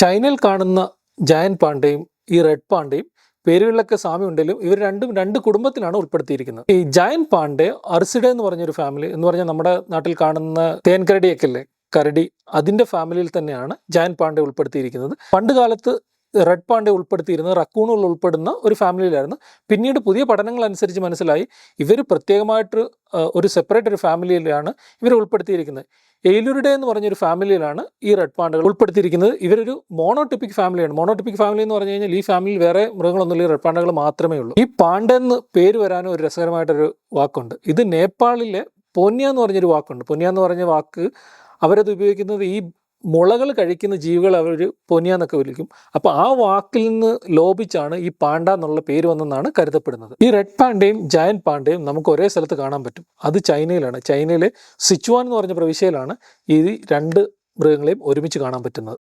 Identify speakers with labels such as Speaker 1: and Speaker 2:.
Speaker 1: ചൈനയിൽ കാണുന്ന ജയന്റ് പാണ്ടയും ഈ റെഡ് പാണ്ടയും പേരുകളിലൊക്കെ സാമ്യമുണ്ടെങ്കിലും ഇവർ രണ്ടും രണ്ട് കുടുംബത്തിലാണ് ഉൾപ്പെടുത്തിയിരിക്കുന്നത്. ഈ ജയന്റ് പാണ്ഡെ അർസിഡെ എന്ന് പറഞ്ഞൊരു ഫാമിലി എന്ന് പറഞ്ഞാൽ നമ്മുടെ നാട്ടിൽ കാണുന്ന തേൻകരടിയൊക്കെ അല്ലേ, കരടി, അതിൻ്റെ ഫാമിലിയിൽ തന്നെയാണ് ജയന്റ് പാണ്ഡെ ഉൾപ്പെടുത്തിയിരിക്കുന്നത്. പണ്ട് കാലത്ത് റെഡ് പാണ്ഡെ ഉൾപ്പെടുത്തിയിരുന്നത് റക്കൂണുകൾ ഉൾപ്പെടുന്ന ഒരു ഫാമിലിയിലായിരുന്നു. പിന്നീട് പുതിയ പഠനങ്ങൾ അനുസരിച്ച് മനസ്സിലായി ഇവർ പ്രത്യേകമായിട്ട് ഒരു സെപ്പറേറ്റ് ഒരു ഫാമിലിയിലാണ് ഇവർ ഉൾപ്പെടുത്തിയിരിക്കുന്നത്. എയിലുരുടെ എന്ന് പറഞ്ഞൊരു ഫാമിലിയിലാണ് ഈ റെഡ് പാണ്ടകൾ ഉൾപ്പെടുത്തിയിരിക്കുന്നത്. ഇവരൊരു മോണോട്ടിപ്പിക് ഫാമിലിയാണ്. മോണോട്ടിപ്പിക് ഫാമിലി എന്ന് പറഞ്ഞു കഴിഞ്ഞാൽ ഈ ഫാമിലിയിൽ വേറെ മൃഗങ്ങളൊന്നുമില്ല, റെഡ് പാണ്ടകൾ മാത്രമേ ഉള്ളൂ. ഈ പാണ്ഡ എന്ന് പേര് വരാനും ഒരു രസകരമായിട്ടൊരു വാക്കുണ്ട്. ഇത് നേപ്പാളിലെ പൊന്യ എന്ന് പറഞ്ഞൊരു വാക്കുണ്ട്. പൊന്യ എന്ന് പറഞ്ഞ വാക്ക് അവരത് ഉപയോഗിക്കുന്നത് ഈ മുളകൾ കഴിക്കുന്ന ജീവികൾ അവർ പൊന്യ എന്നൊക്കെ വിളിക്കും. അപ്പോൾ ആ വാക്കിൽ നിന്ന് ലോപിച്ചാണ് ഈ പാണ്ട എന്നുള്ള പേര് വന്നെന്നാണ് കരുതപ്പെടുന്നത്. ഈ റെഡ് പാണ്ടയും ജയന്റ് പാണ്ടയും നമുക്ക് ഒരേ സ്ഥലത്ത് കാണാൻ പറ്റും. അത് ചൈനയിലാണ്. ചൈനയിലെ സിച്ചുവാൻ എന്ന് പറഞ്ഞ പ്രവിശ്യയിലാണ് ഈ രണ്ട് മൃഗങ്ങളെയും ഒരുമിച്ച് കാണാൻ പറ്റുന്നത്.